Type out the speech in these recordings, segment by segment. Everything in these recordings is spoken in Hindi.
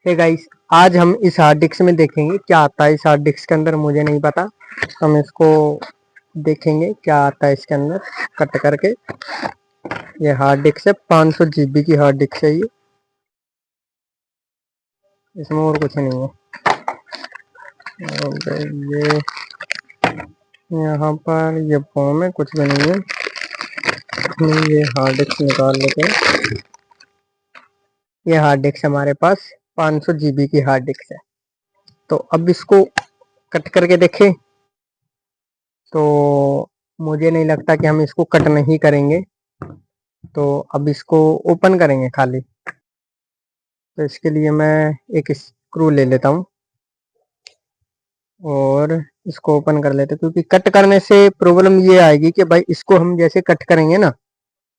हे गाइस, आज हम इस हार्ड डिस्क में देखेंगे क्या आता है इस हार्ड डिस्क के अंदर। मुझे नहीं पता, हम इसको देखेंगे क्या आता है इसके अंदर कट करके। ये हार्ड डिस्क है, 500 जीबी की हार्ड डिस्क है ये। इसमें और कुछ नहीं है। और ये यहाँ पर ये फॉर्म है, कुछ भी नहीं है। हम ये हार्ड डिस्क निकाल लेते हैं। ये हार्ड डिस्क हमारे पास 500 जीबी की हार्ड डिस्क है। तो अब इसको कट करके देखें तो मुझे नहीं लगता कि हम इसको कट नहीं करेंगे। तो अब इसको ओपन करेंगे खाली। तो इसके लिए मैं एक स्क्रू ले लेता हूँ और इसको ओपन कर लेते हैं, क्योंकि कट करने से प्रॉब्लम ये आएगी कि भाई इसको हम जैसे कट करेंगे ना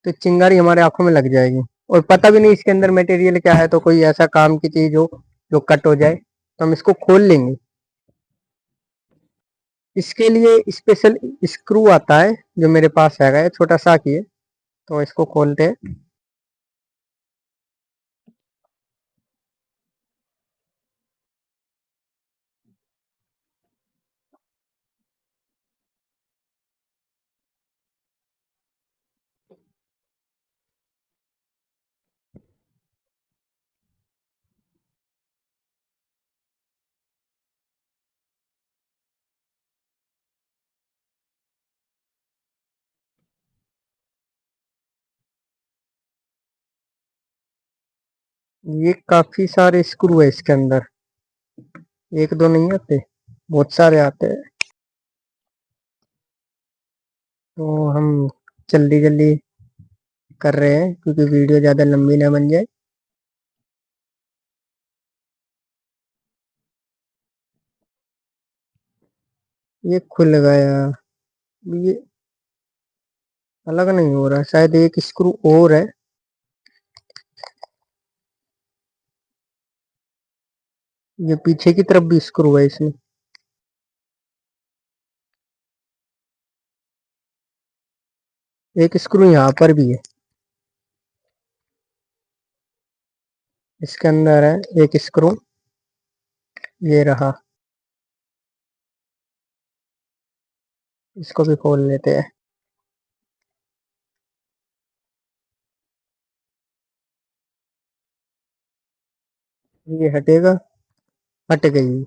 तो चिंगारी हमारे आंखों में लग जाएगी और पता भी नहीं इसके अंदर मटेरियल क्या है। तो कोई ऐसा काम की चीज हो जो कट हो जाए तो हम इसको खोल लेंगे। इसके लिए स्पेशल स्क्रू आता है जो मेरे पास है, छोटा सा की है। तो इसको खोलते हैं। ये काफी सारे स्क्रू है इसके अंदर, एक दो नहीं आते, बहुत सारे आते हैं। तो हम जल्दी जल्दी कर रहे हैं क्योंकि वीडियो ज़्यादा लंबी ना बन जाए। ये खुल गया। ये अलग नहीं हो रहा, शायद एक स्क्रू और है। ये पीछे की तरफ भी स्क्रू है इसमें। एक स्क्रू यहाँ पर भी है, इसके अंदर है एक स्क्रू। ये रहा, इसको भी खोल लेते हैं। ये हटेगा, हट गई।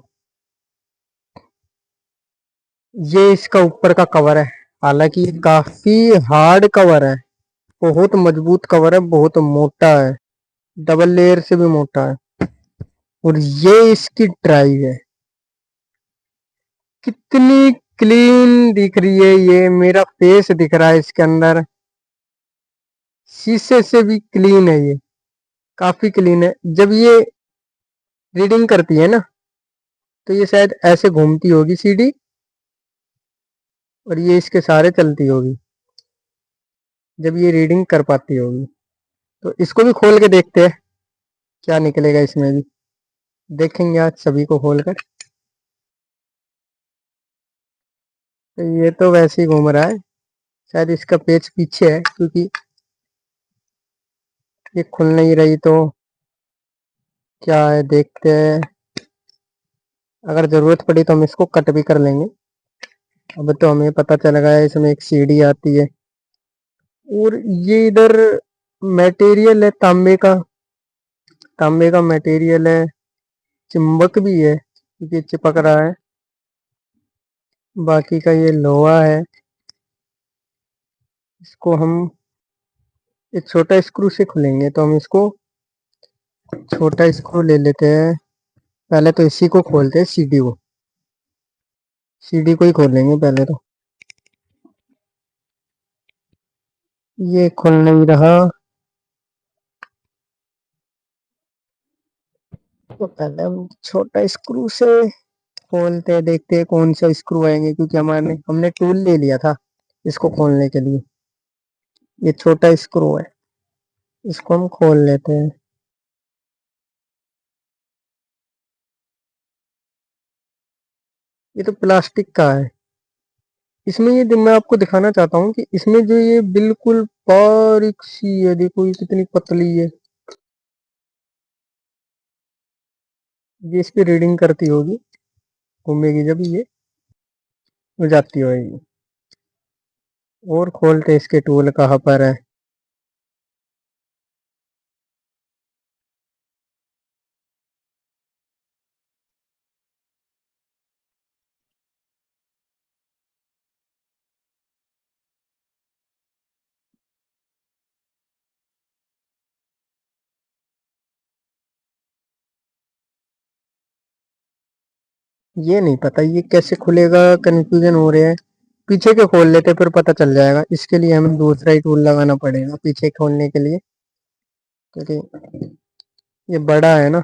ये इसका ऊपर का कवर है, हालांकि ये काफी हार्ड कवर है, बहुत मजबूत कवर है, बहुत मोटा है, डबल लेयर से भी मोटा है। और ये इसकी ड्राइव है, कितनी क्लीन दिख रही है। ये मेरा फेस दिख रहा है इसके अंदर, शीशे से भी क्लीन है ये, काफी क्लीन है। जब ये रीडिंग करती है ना तो ये शायद ऐसे घूमती होगी सीढ़ी और ये इसके सहारे चलती होगी जब ये रीडिंग कर पाती होगी। तो इसको भी खोल के देखते हैं क्या निकलेगा इसमें भी। देखेंगे आज सभी को खोलकर। तो ये तो वैसे ही घूम रहा है, शायद इसका पेच पीछे है क्योंकि ये खुल नहीं रही। तो क्या है देखते हैं, अगर जरूरत पड़ी तो हम इसको कट भी कर लेंगे। अब तो हमें पता चल गया है इसमें एक सीढ़ी आती है। और ये इधर मटेरियल है तांबे का, तांबे का मटेरियल है, चुंबक भी है क्योंकि चिपक रहा है। बाकी का ये लोहा है। इसको हम एक छोटा स्क्रू से खुलेंगे, तो हम इसको छोटा स्क्रू ले लेते हैं। पहले तो इसी को खोलते हैं, सीढ़ी को, सीढ़ी को ही खोलेंगे पहले तो। ये खुल नहीं रहा, तो पहले हम छोटा स्क्रू से खोलते हैं, देखते हैं कौन सा स्क्रू आएंगे, क्योंकि हमारे हमने टूल ले लिया था इसको खोलने के लिए। ये छोटा स्क्रू है, इसको हम खोल लेते हैं। ये तो प्लास्टिक का है। इसमें ये मैं आपको दिखाना चाहता हूँ कि इसमें जो ये बिल्कुल बारीक सी है, देखो ये कितनी पतली है। ये इस पे रीडिंग करती होगी, घूमेगी जब ये हो जाती होगी। और खोलते इसके टूल कहाँ पर है। ये नहीं पता ये कैसे खुलेगा, कंफ्यूजन हो रहा है। पीछे के खोल लेते फिर पता चल जाएगा। इसके लिए हमें दूसरा ही टूल लगाना पड़ेगा पीछे खोलने के लिए, क्योंकि ये बड़ा है ना।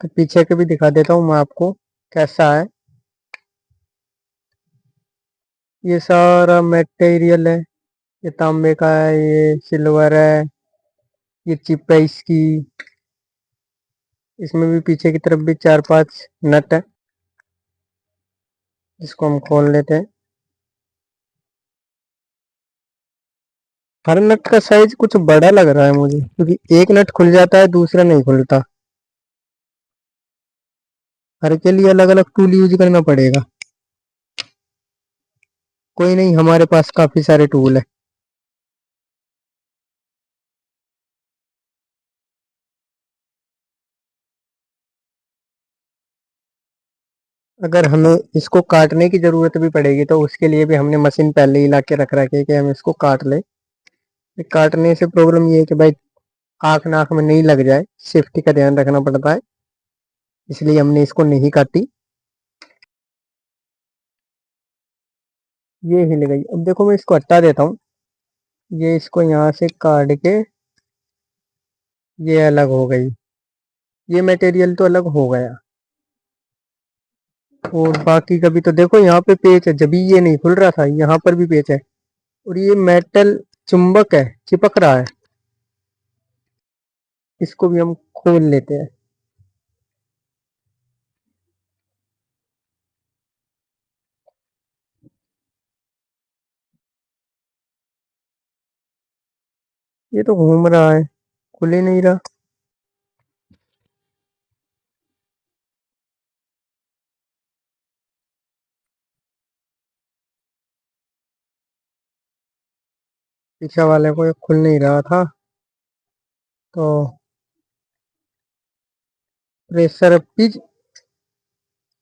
तो पीछे के भी दिखा देता हूँ मैं आपको कैसा है। ये सारा मटेरियल है। ये तांबे का है, ये सिल्वर है, ये चिप है इसकी। इसमें भी पीछे की तरफ भी 4-5 नट है, जिसको हम खोल लेते हैं। हर नट का साइज कुछ बड़ा लग रहा है मुझे, क्योंकि एक नट खुल जाता है दूसरा नहीं खुलता। हर के लिए अलग अलग टूल यूज करना पड़ेगा। कोई नहीं, हमारे पास काफी सारे टूल है। अगर हमें इसको काटने की जरूरत भी पड़ेगी तो उसके लिए भी हमने मशीन पहले ही ला के रख रखी है कि हम इसको काट ले। काटने से प्रॉब्लम ये है कि भाई आंख नाक में नहीं लग जाए, सेफ्टी का ध्यान रखना पड़ता है, इसलिए हमने इसको नहीं काटी। ये हिल गई। अब देखो मैं इसको हटा देता हूँ। ये इसको यहाँ से काट के ये अलग हो गई। ये मटेरियल तो अलग हो गया। और बाकी का भी तो देखो, यहाँ पे पेच है, जब ये नहीं खुल रहा था यहाँ पर भी पेच है। और ये मेटल चुंबक है, चिपक रहा है। इसको भी हम खोल लेते हैं। ये तो घूम रहा है, खुल ही नहीं रहा। पीछे वाले को ये खुल नहीं रहा था, तो प्रेशर पिच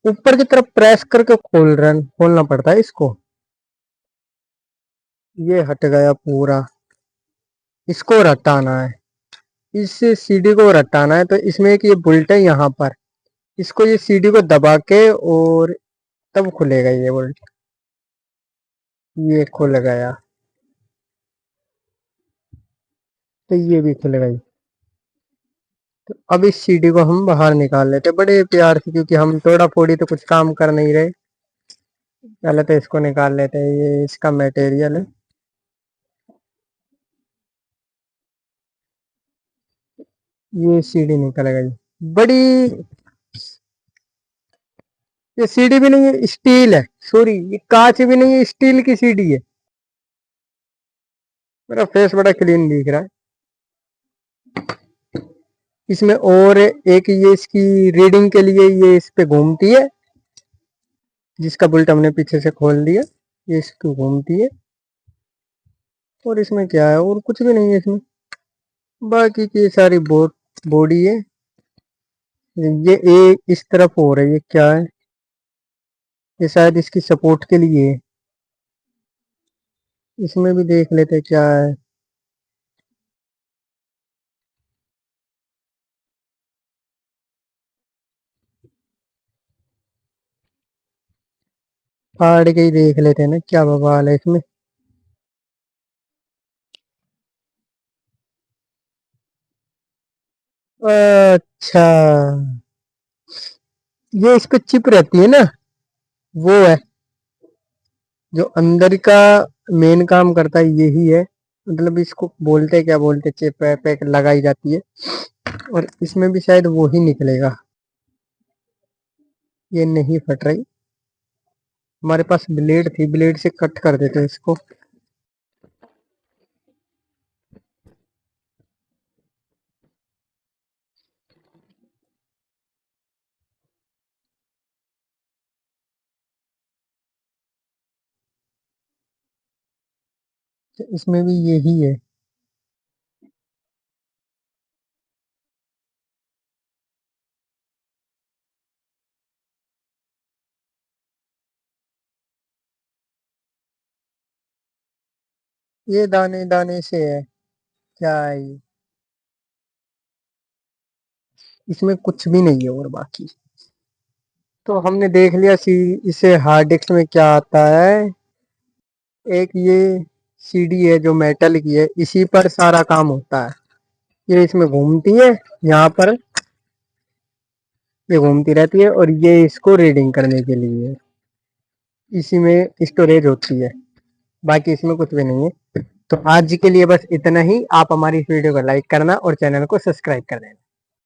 ऊपर की तरफ प्रेस करके खोलना पड़ता है इसको। ये हट गया पूरा। इसको रटाना है, इस सीढ़ी को रटाना है। तो इसमें एक ये बुल्ट है यहाँ पर, इसको ये सीढ़ी को दबा के और तब खुलेगा ये बोल्ट। ये खुल गया, तो ये भी खुल गई। तो अब इस सीढ़ी को हम बाहर निकाल लेते बड़े प्यार से, क्योंकि हम थोड़ा फोड़ी तो कुछ काम कर नहीं रहे। पहले तो इसको निकाल लेते हैं, ये इसका मटेरियल है। ये सीढ़ी निकल गई बड़ी। ये सीढ़ी भी नहीं है, स्टील है। सॉरी, ये कांच भी नहीं है, स्टील की सीढ़ी है। मेरा फेस बड़ा क्लीन दिख रहा है इसमें। और एक ये इसकी रीडिंग के लिए ये इस पे घूमती है, जिसका बुल्ट हमने पीछे से खोल दिया। ये इसको घूमती है। और इसमें क्या है, और कुछ भी नहीं है इसमें। बाकी की सारी बॉडी है। ये एक इस तरफ हो रही है, क्या है ये, शायद इसकी सपोर्ट के लिए है। इसमें भी देख लेते हैं क्या है। फाड़ के ही देख लेते हैं ना क्या बवाल है इसमें। अच्छा, ये इस पे चिप रहती है ना, वो है जो अंदर का मेन काम करता है, यही है। मतलब इसको बोलते क्या बोलते, चिप है पे लगाई जाती है। और इसमें भी शायद वो ही निकलेगा। ये नहीं फट रही। हमारे पास ब्लेड थी, ब्लेड से कट कर देते हैं इसको। तो इसमें भी यही है। ये दाने दाने से है क्या है ये? इसमें कुछ भी नहीं है और बाकी। तो हमने देख लिया इसे हार्ड डिस्क में क्या आता है। एक ये सीडी है जो मेटल की है, इसी पर सारा काम होता है। ये इसमें घूमती है, यहाँ पर ये घूमती रहती है और ये इसको रीडिंग करने के लिए है। इसी में स्टोरेज होती है, बाकी इसमें कुछ भी नहीं है। तो आज के लिए बस इतना ही। आप हमारी इस वीडियो को लाइक करना और चैनल को सब्सक्राइब कर देना।